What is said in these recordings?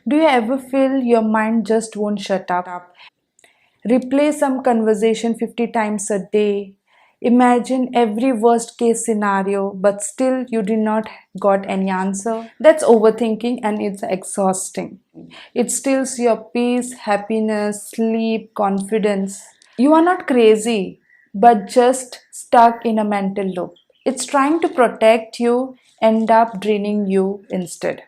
Do you ever feel your mind just won't shut up? Replay some conversation 50 times a day. Imagine every worst case scenario, but still you did not got any answer. That's overthinking and it's exhausting. It steals your peace, happiness, sleep, confidence. You are not crazy, but just stuck in a mental loop. It's trying to protect you, end up draining you instead.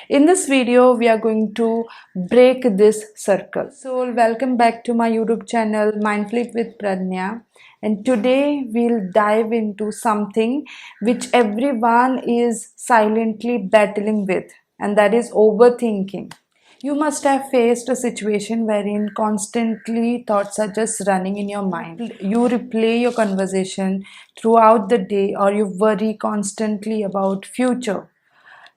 In this video, we are going to break this circle. So, welcome back to my YouTube channel, Mindfully with Pradnya. And today we'll dive into something which everyone is silently battling with, and that is overthinking. You must have faced a situation wherein constantly thoughts are just running in your mind. You replay your conversation throughout the day, or you worry constantly about future.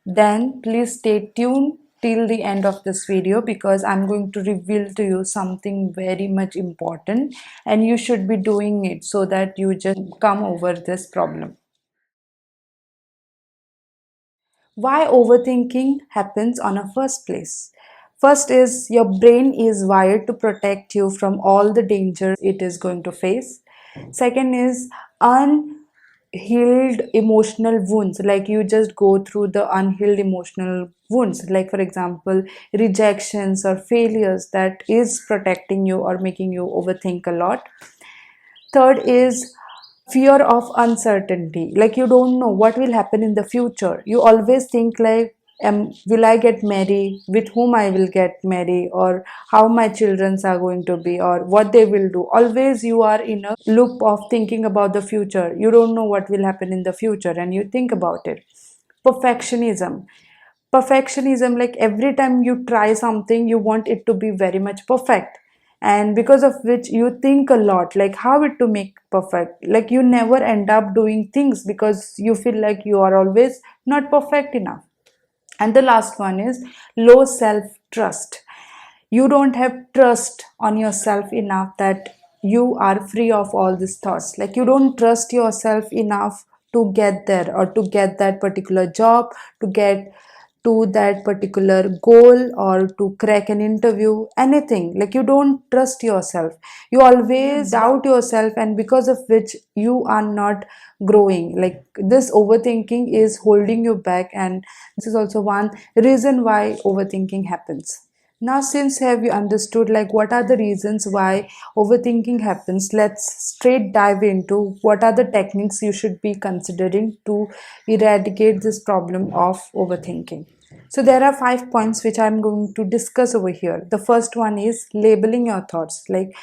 Then please stay tuned till the end of this video because I'm going to reveal to you something very much important and you should be doing it so that you just come over this problem. Why overthinking happens on a first place? First is your brain is wired to protect you from all the dangers it is going to face. Second is unhealed emotional wounds, like you just go through the unhealed emotional wounds, like for example rejections or failures that is protecting you or making you overthink a lot. Third is fear of uncertainty, like you don't know what will happen in the future. You always think like, will I get married, with whom I will get married, or how my childrens are going to be, or what they will do. Always you are in a loop of thinking about the future. You don't know what will happen in the future and you think about it. Perfectionism, like every time you try something you want it to be very much perfect, and because of which you think a lot like how it to make perfect, like you never end up doing things because you feel like you are always not perfect enough. And the last one is low self trust. You don't have trust on yourself enough that you are free of all these thoughts, like you don't trust yourself enough to get there or to get that particular job, to get to that particular goal, or to crack an interview, anything. Like you don't trust yourself, you always doubt yourself, and because of which you are not growing. Like this overthinking is holding you back, and this is also one reason why overthinking happens. Now, since have you understood like what are the reasons why overthinking happens, let's straight dive into what are the techniques you should be considering to eradicate this problem of overthinking. So there are 5 points which I'm going to discuss over here. The first one is labeling your thoughts. Like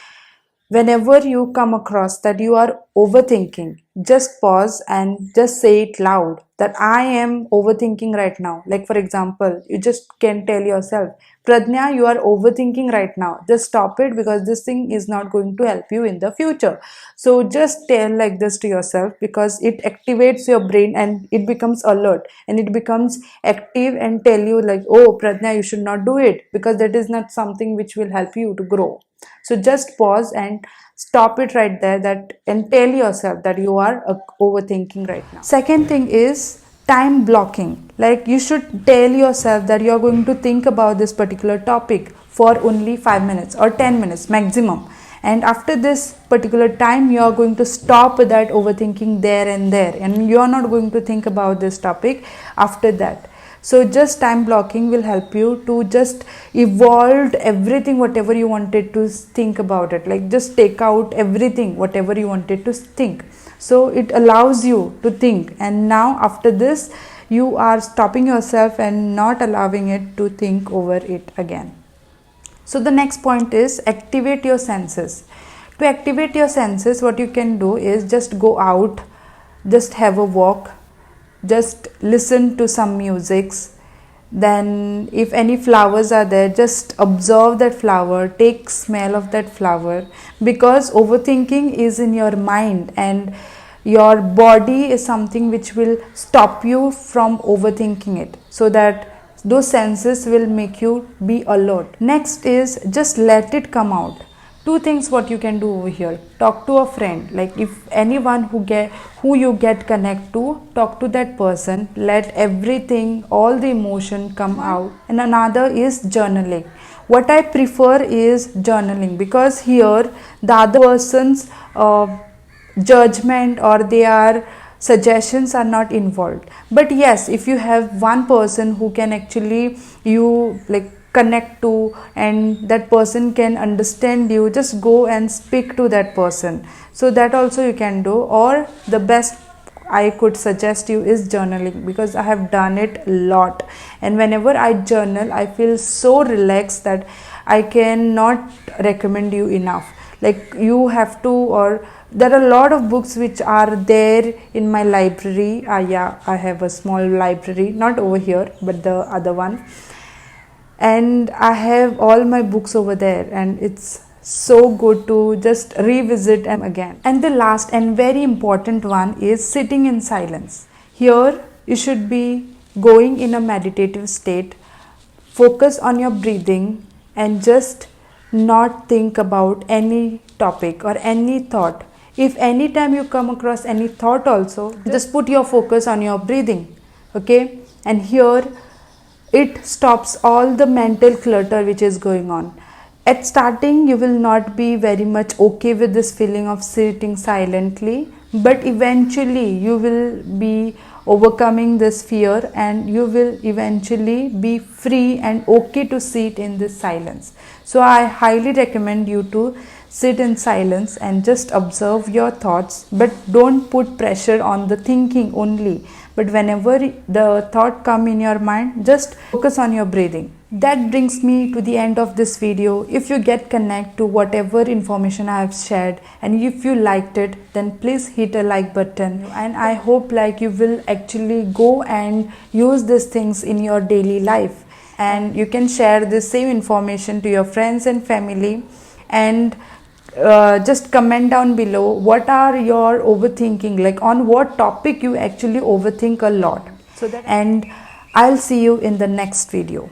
whenever you come across that you are overthinking, just pause and just say it loud that I am overthinking right now. Like for example, you just can tell yourself, Pradnya, you are overthinking right now. Just stop it because this thing is not going to help you in the future. So just tell like this to yourself because it activates your brain and it becomes alert and it becomes active and tell you like, oh Pradnya, you should not do it because that is not something which will help you to grow. So just pause and stop it right there, that and tell yourself that you are overthinking right now. Second thing is time blocking. Like you should tell yourself that you are going to think about this particular topic for only 5 minutes or 10 minutes maximum, and after this particular time you are going to stop that overthinking there and you are not going to think about this topic after that. So just time blocking will help you to just evolve everything whatever you wanted to think about it, like just take out everything whatever you wanted to think. So it allows you to think, and now after this you are stopping yourself and not allowing it to think over it again. So the next point is activate your senses. To activate your senses, what you can do is just go out, just have a walk, just listen to some musics. Then if any flowers are there, just observe that flower, take smell of that flower, because overthinking is in your mind and your body is something which will stop you from overthinking it, so that those senses will make you be alert. Next is just let it come out. two things what you can do over here. Talk to a friend, like if anyone who you get connect to, talk to that person, let everything, all the emotion come out. And another is journaling. What I prefer is journaling, because here the other person's judgment or their suggestions are not involved. But yes, if you have one person who can actually you like connect to, and that person can understand you, just go and speak to that person. So that also you can do. Or the best I could suggest you is journaling, because I have done it a lot, and whenever I journal I feel so relaxed that I cannot recommend you enough. Like you have to, or there are a lot of books which are there in my library. Yeah, I have a small library, not over here but the other one, and I have all my books over there, and it's so good to just revisit them again. And the last and very important one is sitting in silence. Here you should be going in a meditative state, focus on your breathing, and just not think about any topic or any thought. If anytime you come across any thought also, just put your focus on your breathing. Okay, and here it stops all the mental clutter which is going on. At starting you will not be very much okay with this feeling of sitting silently, but eventually you will be overcoming this fear, and you will eventually be free and okay to sit in this silence. So I highly recommend you to sit in silence and just observe your thoughts, but don't put pressure on the thinking only. But whenever the thought come in your mind, just focus on your breathing. That brings me to the end of this video. If you get connect to whatever information I have shared, and if you liked it, then please hit a like button, and I hope like you will actually go and use these things in your daily life, and you can share this same information to your friends and family. And just comment down below what are your overthinking, like on what topic you actually overthink a lot. So that, and I'll see you in the next video.